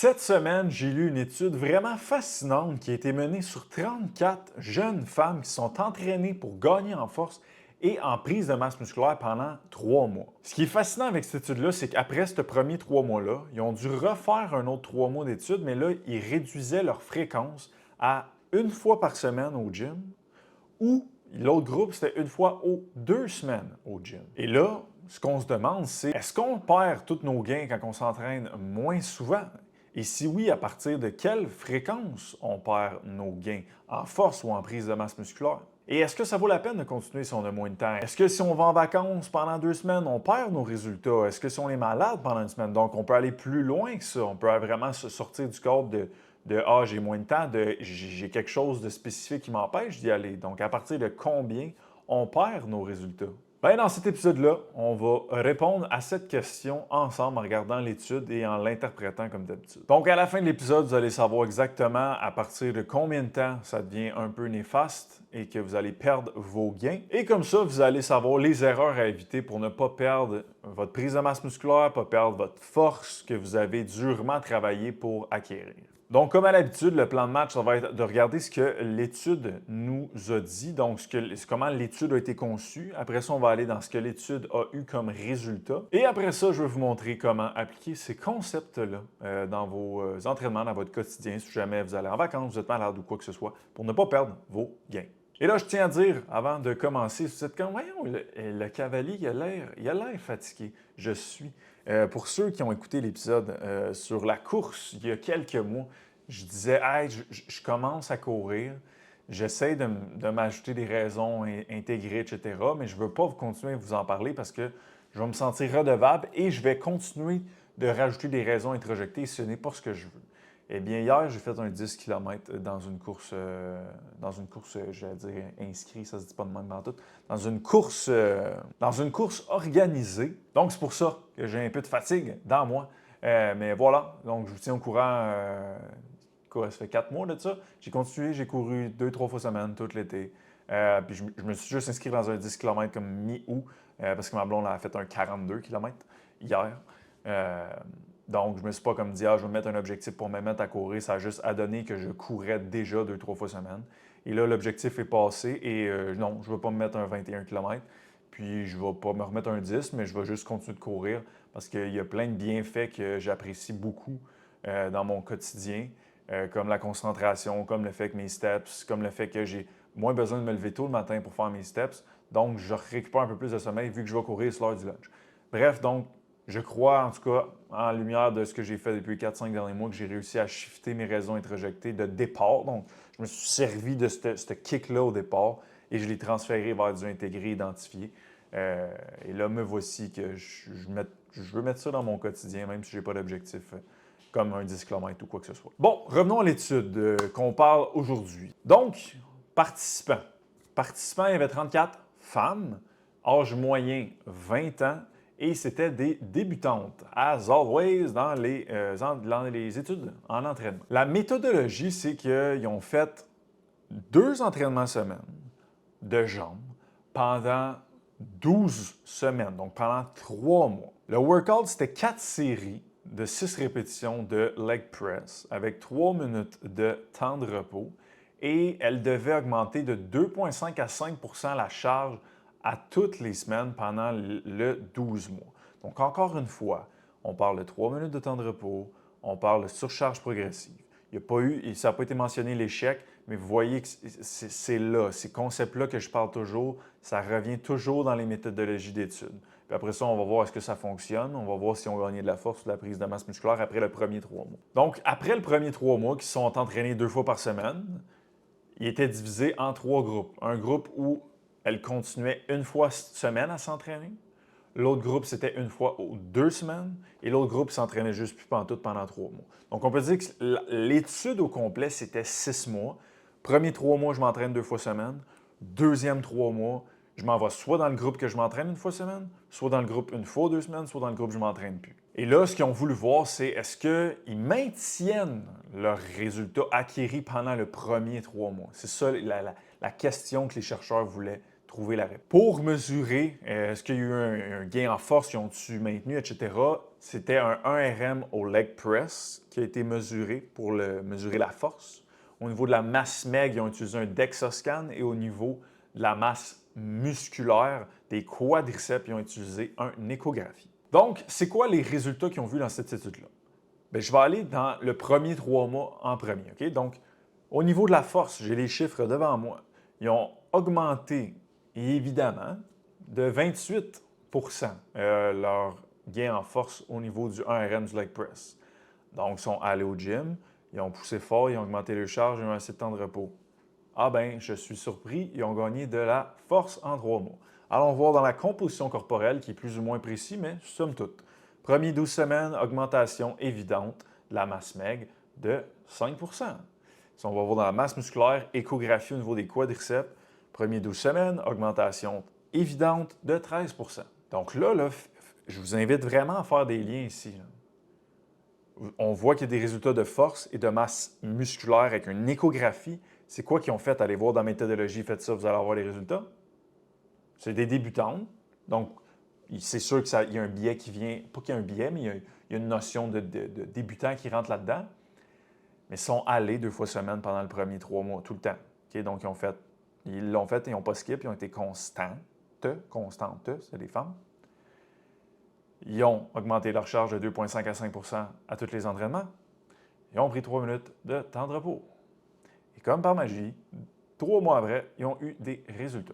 Cette semaine, j'ai lu une étude vraiment fascinante qui a été menée sur 34 jeunes femmes qui sont entraînées pour gagner en force et en prise de masse musculaire pendant 3 mois. Ce qui est fascinant avec cette étude-là, c'est qu'après ce premier 3 mois-là, ils ont dû refaire un autre 3 mois d'études, mais là, ils réduisaient leur fréquence à une fois par semaine au gym ou l'autre groupe, c'était une fois aux 2 semaines au gym. Et là, ce qu'on se demande, c'est est-ce qu'on perd tous nos gains quand on s'entraîne moins souvent? Et si oui, à partir de quelle fréquence on perd nos gains en force ou en prise de masse musculaire? Et est-ce que ça vaut la peine de continuer si on a moins de temps? Est-ce que si on va en vacances pendant 2 semaines, on perd nos résultats? Est-ce que si on est malade pendant une semaine? Donc, on peut aller plus loin que ça. On peut vraiment se sortir du cadre de Ah, j'ai moins de temps, de j'ai quelque chose de spécifique qui m'empêche d'y aller. Donc, à partir de combien on perd nos résultats? Bien, dans cet épisode-là, on va répondre à cette question ensemble en regardant l'étude et en l'interprétant comme d'habitude. Donc, à la fin de l'épisode, vous allez savoir exactement à partir de combien de temps ça devient un peu néfaste et que vous allez perdre vos gains. Et comme ça, vous allez savoir les erreurs à éviter pour ne pas perdre votre prise de masse musculaire, pas perdre votre force que vous avez durement travaillé pour acquérir. Donc, comme à l'habitude, le plan de match, ça va être de regarder ce que l'étude nous a dit, donc comment l'étude a été conçue. Après ça, on va aller dans ce que l'étude a eu comme résultat. Et après ça, je vais vous montrer comment appliquer ces concepts-là dans vos entraînements, dans votre quotidien, si jamais vous allez en vacances, vous êtes malade ou quoi que ce soit, pour ne pas perdre vos gains. Et là, je tiens à dire, avant de commencer, vous êtes comme, voyons, le cavalier, il a l'air fatigué. Je suis. Pour ceux qui ont écouté l'épisode sur la course il y a quelques mois, je disais, hey, je commence à courir, j'essaie de m'ajouter des raisons intégrées, etc., mais je ne veux pas continuer à vous en parler parce que je vais me sentir redevable et je vais continuer de rajouter des raisons introjectées. Ce n'est pas ce que je veux. Eh bien, hier, j'ai fait un 10 km dans une course, j'allais dire inscrit, ça se dit pas de même dans tout, dans une course organisée. Donc, c'est pour ça que j'ai un peu de fatigue dans moi. Mais voilà, donc je vous tiens au courant. Quoi, ça fait 4 mois de ça. J'ai continué, j'ai couru 2-3 fois semaine tout l'été. Puis je me suis juste inscrit dans un 10 km comme mi-août parce que ma blonde a fait un 42 km hier. Donc, je ne me suis pas comme dit, ah, je vais me mettre un objectif pour me mettre à courir. Ça a juste donné que je courais déjà 2-3 fois semaine. Et là, l'objectif est passé et non, je ne vais pas me mettre un 21 km. Puis, je ne vais pas me remettre un 10, mais je vais juste continuer de courir parce qu'il y a plein de bienfaits que j'apprécie beaucoup dans mon quotidien, comme la concentration, comme le fait que mes steps, comme le fait que j'ai moins besoin de me lever tôt le matin pour faire mes steps. Donc, je récupère un peu plus de sommeil vu que je vais courir sur l'heure du lunch. Bref, donc, je crois, en tout cas, en lumière de ce que j'ai fait depuis les 4-5 derniers mois, que j'ai réussi à shifter mes raisons introjectées de départ. Donc, je me suis servi de ce kick-là au départ et je l'ai transféré vers du intégré, identifié. Et là, me voici que je veux mettre ça dans mon quotidien, même si je n'ai pas d'objectif comme un 10 km ou quoi que ce soit. Bon, revenons à l'étude qu'on parle aujourd'hui. Donc, participants. Participants, il y avait 34 femmes, âge moyen 20 ans, et c'était des débutantes, as always, dans les études en entraînement. La méthodologie, c'est qu'ils ont fait 2 entraînements semaine de jambes pendant 12 semaines, donc pendant 3 mois. Le workout, c'était 4 séries de 6 répétitions de leg press avec 3 minutes de temps de repos et elle devait augmenter de 2,5 à 5 la charge à toutes les semaines pendant le 12 mois. Donc, encore une fois, on parle de 3 minutes de temps de repos, on parle de surcharge progressive. Ça n'a pas été mentionné l'échec, mais vous voyez que c'est là, ces concepts-là que je parle toujours, ça revient toujours dans les méthodologies d'études. Puis après ça, on va voir est-ce que ça fonctionne, on va voir si on gagne de la force ou de la prise de masse musculaire après le premier 3 mois. Donc, après le premier 3 mois, qui sont entraînés 2 fois par semaine, ils étaient divisés en 3 groupes. Un groupe où elles continuaient une fois semaine à s'entraîner. L'autre groupe, c'était une fois aux 2 semaines. Et l'autre groupe s'entraînait juste plus pantoute pendant 3 mois. Donc, on peut dire que l'étude au complet, c'était 6 mois. Premier 3 mois, je m'entraîne 2 fois semaine. Deuxième 3 mois, je m'en vais soit dans le groupe que je m'entraîne une fois semaine, soit dans le groupe une fois aux 2 semaines, soit dans le groupe que je ne m'entraîne plus. Et là, ce qu'ils ont voulu voir, c'est est-ce qu'ils maintiennent leurs résultats acquis pendant le premier 3 mois. C'est ça la question que les chercheurs voulaient trouver la réponse. Pour mesurer est-ce qu'il y a eu un gain en force, ils ont-tu maintenu, etc., c'était un 1RM au leg press qui a été mesuré pour mesurer la force. Au niveau de la masse MEG, ils ont utilisé un DEXA-scan et au niveau de la masse musculaire des quadriceps, ils ont utilisé une échographie. Donc, c'est quoi les résultats qu'ils ont vus dans cette étude-là? Bien, je vais aller dans le premier 3 mois en premier. OK? Donc, au niveau de la force, j'ai les chiffres devant moi. Ils ont augmenté, évidemment, de 28 leur gain en force au niveau du 1RM du leg press. Donc, ils sont allés au gym, ils ont poussé fort, ils ont augmenté les charges, ils ont assez de temps de repos. Ah ben, je suis surpris, ils ont gagné de la force en 3 mois. Allons voir dans la composition corporelle, qui est plus ou moins précis, mais somme toute. Premier 12 semaines, augmentation évidente de la masse MEG de 5 Si on va voir dans la masse musculaire, échographie au niveau des quadriceps, premier 12 semaines, augmentation évidente de 13 Donc là, je vous invite vraiment à faire des liens ici. On voit qu'il y a des résultats de force et de masse musculaire avec une échographie. C'est quoi qu'ils ont fait? Allez voir dans Méthodologie, faites ça, vous allez avoir les résultats. C'est des débutantes. Donc, c'est sûr qu'il y a un biais qui vient, pas qu'il y a un biais, mais il y a une notion de débutant qui rentre là-dedans. Mais ils sont allés 2 fois semaine pendant le premier 3 mois, tout le temps. Okay? Donc, ils l'ont fait, ils n'ont pas skip, ils ont été constantes, c'est des femmes. Ils ont augmenté leur charge de 2,5 à 5 à tous les entraînements. Ils ont pris 3 minutes de temps de repos. Et comme par magie, 3 mois après, ils ont eu des résultats.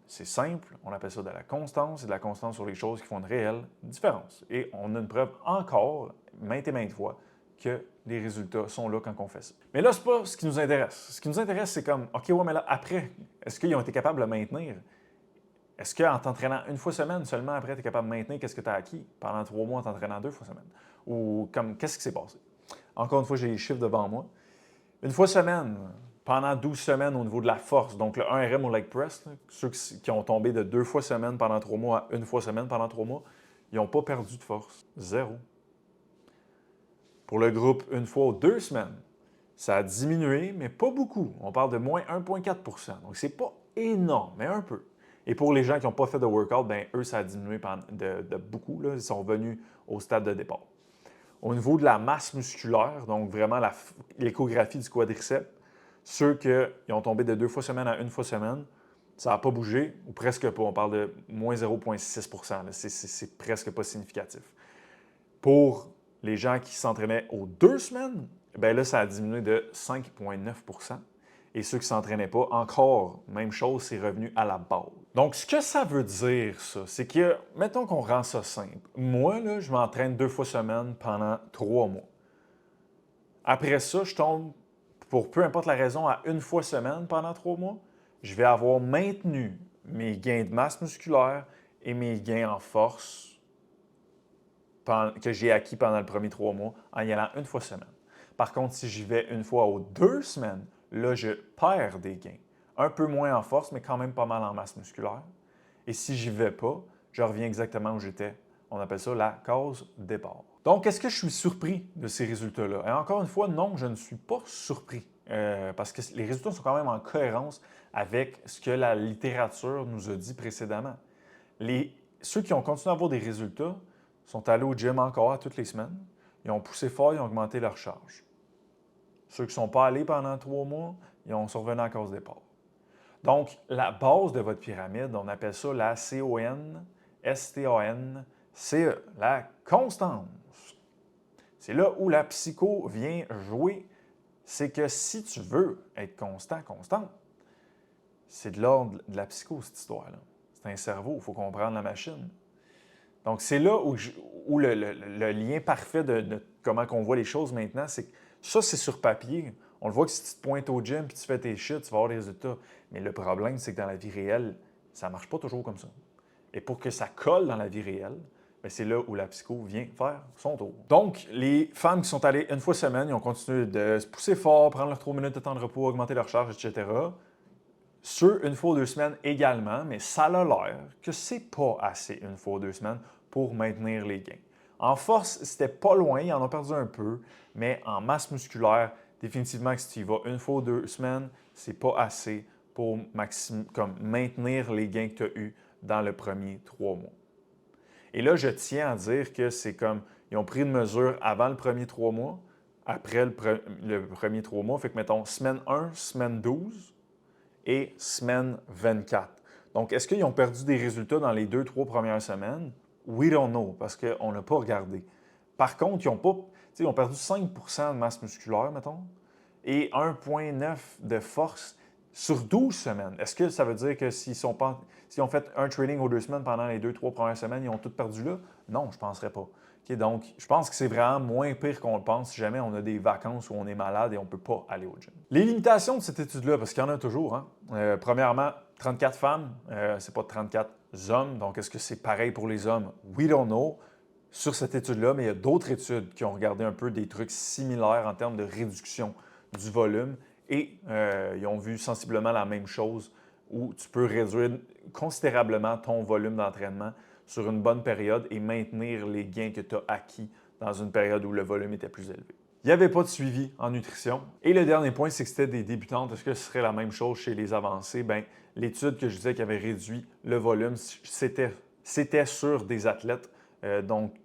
C'est simple, on appelle ça de la constance, et de la constance sur les choses qui font une réelle différence. Et on a une preuve encore, maintes et maintes fois, que les résultats sont là quand on fait ça. Mais là, ce n'est pas ce qui nous intéresse. Ce qui nous intéresse, c'est comme, OK, ouais, mais là, après, est-ce qu'ils ont été capables de le maintenir? Est-ce qu'en t'entraînant une fois semaine seulement après, tu es capable de maintenir qu'est-ce que tu as acquis pendant 3 mois en t'entraînant 2 fois semaine? Ou comme, qu'est-ce qui s'est passé? Encore une fois, j'ai les chiffres devant moi. Une fois semaine, pendant 12 semaines au niveau de la force, donc le 1RM au leg press, là, ceux qui ont tombé de 2 fois semaine pendant 3 mois à 1 fois semaine pendant 3 mois, ils n'ont pas perdu de force. Zéro. Pour le groupe 1 fois aux 2 semaines, ça a diminué, mais pas beaucoup. On parle de moins 1,4 Donc, c'est pas énorme, mais un peu. Et pour les gens qui n'ont pas fait de workout, bien, eux, ça a diminué de beaucoup. Là. Ils sont venus au stade de départ. Au niveau de la masse musculaire, donc vraiment l'échographie du quadriceps, ceux qui ont tombé de 2 fois semaine à 1 fois semaine, ça n'a pas bougé, ou presque pas. On parle de moins 0,6 C'est presque pas significatif. Pour les gens qui s'entraînaient aux 2 semaines, bien là, ça a diminué de 5,9 Et ceux qui ne s'entraînaient pas, encore, même chose, c'est revenu à la base. Donc, ce que ça veut dire, ça, c'est que, mettons qu'on rend ça simple. Moi, là, je m'entraîne 2 fois semaine pendant 3 mois. Après ça, je tombe, pour peu importe la raison, à 1 fois semaine pendant 3 mois. Je vais avoir maintenu mes gains de masse musculaire et mes gains en force que j'ai acquis pendant le premier 3 mois en y allant 1 fois semaine. Par contre, si j'y vais 1 fois aux 2 semaines, là, je perds des gains. Un peu moins en force, mais quand même pas mal en masse musculaire. Et si j'y vais pas, je reviens exactement où j'étais. On appelle ça la case départ. Donc, est-ce que je suis surpris de ces résultats-là? Et encore une fois, non, je ne suis pas surpris. Parce que les résultats sont quand même en cohérence avec ce que la littérature nous a dit précédemment. Ceux qui ont continué à avoir des résultats sont allés au gym encore toutes les semaines. Ils ont poussé fort, ils ont augmenté leur charge. Ceux qui ne sont pas allés pendant 3 mois, ils sont revenus à cause départ. Donc, la base de votre pyramide, on appelle ça la C-O-N-S-T-A-N-C-E, la constance. C'est là où la psycho vient jouer. C'est que si tu veux être constante, c'est de l'ordre de la psycho, cette histoire-là. C'est un cerveau, il faut comprendre la machine. Donc, c'est là où le lien parfait de comment on voit les choses maintenant, c'est que ça, c'est sur papier. On le voit que si tu te pointes au gym et tu fais tes shit, tu vas avoir des résultats. Mais le problème, c'est que dans la vie réelle, ça ne marche pas toujours comme ça. Et pour que ça colle dans la vie réelle, bien, c'est là où la psycho vient faire son tour. Donc, les femmes qui sont allées 1 fois semaine, ils ont continué de se pousser fort, prendre leurs 3 minutes de temps de repos, augmenter leur charge, etc. Ceux 1 fois ou 2 semaines également, mais ça a l'air que c'est pas assez 1 fois ou 2 semaines pour maintenir les gains. En force, c'était pas loin, ils en ont perdu un peu, mais en masse musculaire, définitivement que si tu y vas 1 fois ou 2 semaines, c'est pas assez pour maintenir les gains que tu as eus dans le premier 3 mois. Et là, je tiens à dire que c'est comme Ils ont pris une mesure avant le premier 3 mois, après le premier 3 mois. Fait que, mettons, semaine 1, semaine 12 et semaine 24. Donc, est-ce qu'ils ont perdu des résultats dans les 2-3 premières semaines? We don't know, parce qu'on n'a pas regardé. Par contre, ils ont perdu 5 de masse musculaire, mettons, et 1,9 de force sur 12 semaines. Est-ce que ça veut dire que s'ils ont fait un training aux 2 semaines pendant les 2-3 premières semaines, ils ont tout perdu là? Non, je ne penserais pas. Okay, donc, je pense que c'est vraiment moins pire qu'on le pense si jamais on a des vacances où on est malade et on ne peut pas aller au gym. Les limitations de cette étude-là, parce qu'il y en a toujours. Hein? Premièrement, 34 femmes, c'est pas 34 hommes. Donc, est-ce que c'est pareil pour les hommes? We don't know sur cette étude-là, mais il y a d'autres études qui ont regardé un peu des trucs similaires en termes de réduction du volume et ils ont vu sensiblement la même chose où tu peux réduire considérablement ton volume d'entraînement sur une bonne période et maintenir les gains que tu as acquis dans une période où le volume était plus élevé. Il n'y avait pas de suivi en nutrition. Et le dernier point, c'est que c'était des débutantes. Est-ce que ce serait la même chose chez les avancés? Bien, l'étude que je disais qui avait réduit le volume, c'était sur des athlètes. Donc,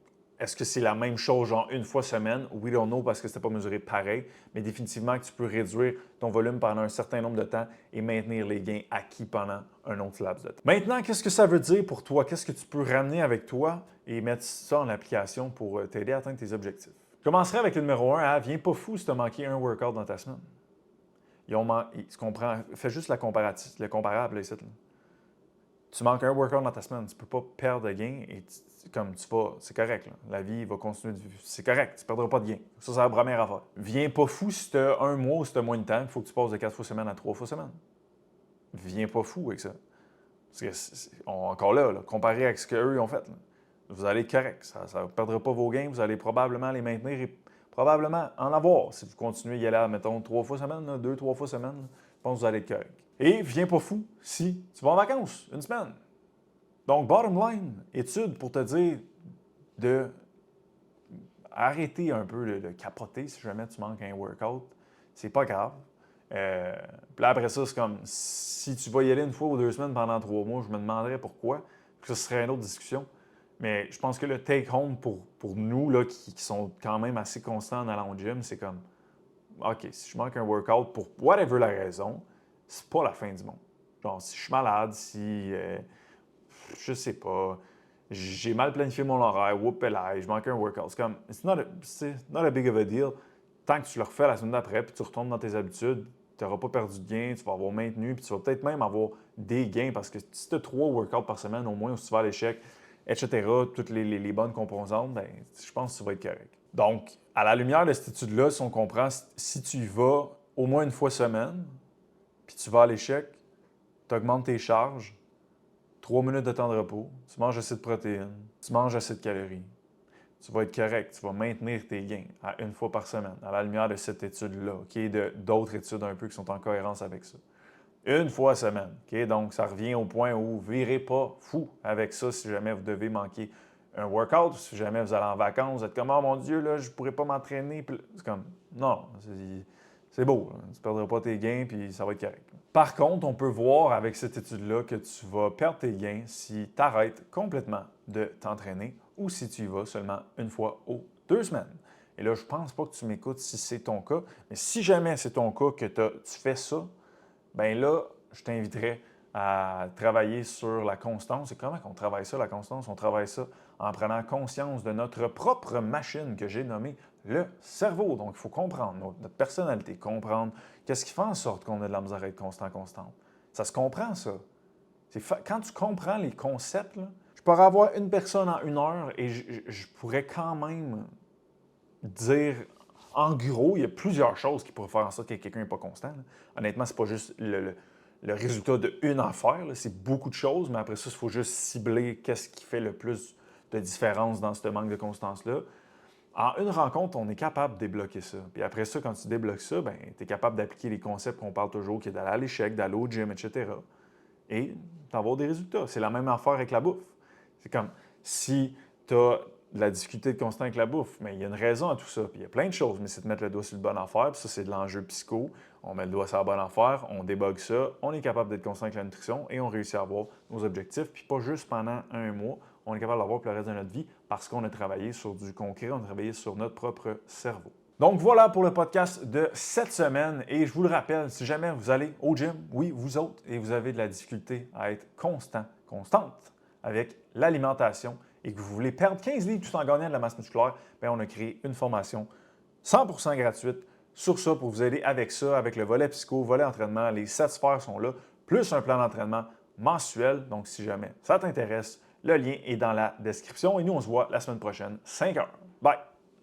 est-ce que c'est la même chose, genre une fois semaine? We don't know parce que ce n'était pas mesuré pareil, mais définitivement que tu peux réduire ton volume pendant un certain nombre de temps et maintenir les gains acquis pendant un autre laps de temps. Maintenant, qu'est-ce que ça veut dire pour toi? Qu'est-ce que tu peux ramener avec toi et mettre ça en application pour t'aider à atteindre tes objectifs? Je commencerai avec le numéro 1. Viens pas fou si tu as manqué un workout dans ta semaine. Tu comprends? Fais juste le comparable ici. Là. Tu manques un workout dans ta semaine, tu ne peux pas perdre de gain et c'est correct. Là. La vie va continuer, c'est correct, tu ne perdras pas de gain. Ça, c'est la première affaire. Viens pas fou si tu as un mois ou si tu as moins de temps, il faut que tu passes de 4 fois semaine à 3 fois semaine. Viens pas fou avec ça. Parce que encore là, comparé avec ce qu'eux ont fait, là, vous allez être correct. Ça ne perdra pas vos gains, vous allez probablement les maintenir et probablement en avoir. Si vous continuez à y aller, mettons, 3 fois semaine, 2-3 fois semaine, je pense que vous allez être correct. Et viens pas fou si tu vas en vacances une semaine. Donc, bottom line, étude pour te dire de arrêter un peu de capoter si jamais tu manques un workout. C'est pas grave. Puis là, après ça, c'est comme si tu vas y aller une fois ou 2 semaines pendant 3 mois, je me demanderais pourquoi. Que ce serait une autre discussion. Mais je pense que le take-home pour nous là, qui sont quand même assez constants en allant au gym, c'est comme OK, si je manque un workout pour whatever la raison, c'est pas la fin du monde. Genre, si je suis malade, si je sais pas, j'ai mal planifié mon horaire, je manque un workout. C'est comme, it's not a big of a deal. Tant que tu le refais la semaine d'après, puis tu retournes dans tes habitudes, tu n'auras pas perdu de gains, tu vas avoir maintenu, puis tu vas peut-être même avoir des gains parce que si tu as 3 workouts par semaine, au moins, où tu vas à l'échec, etc., toutes les bonnes composantes, bien, je pense que tu vas être correct. Donc, à la lumière de cette étude-là, si on comprend, si tu y vas au moins une fois semaine, puis tu vas à l'échec, tu augmentes tes charges, 3 minutes de temps de repos, tu manges assez de protéines, tu manges assez de calories, tu vas être correct, tu vas maintenir tes gains à une fois par semaine, à la lumière de cette étude-là, et d'autres études un peu qui sont en cohérence avec ça. Une fois semaine. Okay? Donc, ça revient au point où vous ne virez pas fou avec ça si jamais vous devez manquer un workout, si jamais vous allez en vacances, vous êtes comme « Oh mon Dieu, là, je ne pourrais pas m'entraîner. » C'est comme « Non, c'est beau. Là. Tu ne perdras pas tes gains puis ça va être correct. » Par contre, on peut voir avec cette étude-là que tu vas perdre tes gains si tu arrêtes complètement de t'entraîner ou si tu y vas seulement une fois aux 2 semaines. Et là, je ne pense pas que tu m'écoutes si c'est ton cas, mais si jamais c'est ton cas que tu fais ça, bien là, je t'inviterais à travailler sur la constance. Et comment on travaille ça, la constance? On travaille ça en prenant conscience de notre propre machine que j'ai nommée le cerveau. Donc, il faut comprendre notre personnalité, comprendre qu'est-ce qui fait en sorte qu'on a de la misère à être constante. Ça se comprend, ça. Quand tu comprends les concepts, là, je pourrais avoir une personne en 1 heure et je pourrais quand même dire, en gros, il y a plusieurs choses qui pourraient faire en sorte que quelqu'un n'est pas constant. Là. Honnêtement, c'est pas juste le résultat d'une affaire, c'est beaucoup de choses, mais après ça, il faut juste cibler qu'est-ce qui fait le plus de différence dans ce manque de constance-là. En une rencontre, on est capable de débloquer ça. Puis après ça, quand tu débloques ça, tu es capable d'appliquer les concepts qu'on parle toujours, qui est d'aller à l'échec, d'aller au gym, etc. Et d'avoir des résultats. C'est la même affaire avec la bouffe. C'est comme si tu as de la difficulté de constant avec la bouffe, mais il y a une raison à tout ça. Puis il y a plein de choses, mais c'est de mettre le doigt sur le bonne affaire, puis ça, c'est de l'enjeu psycho. On met le doigt sur la bonne affaire, on débogue ça, on est capable d'être constant avec la nutrition et on réussit à avoir nos objectifs, puis pas juste pendant 1 mois, on est capable d'avoir pour le reste de notre vie parce qu'on a travaillé sur du concret, on a travaillé sur notre propre cerveau. Donc voilà pour le podcast de cette semaine et je vous le rappelle, si jamais vous allez au gym, oui, vous autres, et vous avez de la difficulté à être constante avec l'alimentation et que vous voulez perdre 15 livres tout en gagnant de la masse musculaire, bien, on a créé une formation 100% gratuite sur ça pour vous aider avec ça, avec le volet psycho, volet entraînement. Les 7 sphères sont là, plus un plan d'entraînement mensuel. Donc si jamais ça t'intéresse, le lien est dans la description et nous on se voit la semaine prochaine, 5 heures. Bye!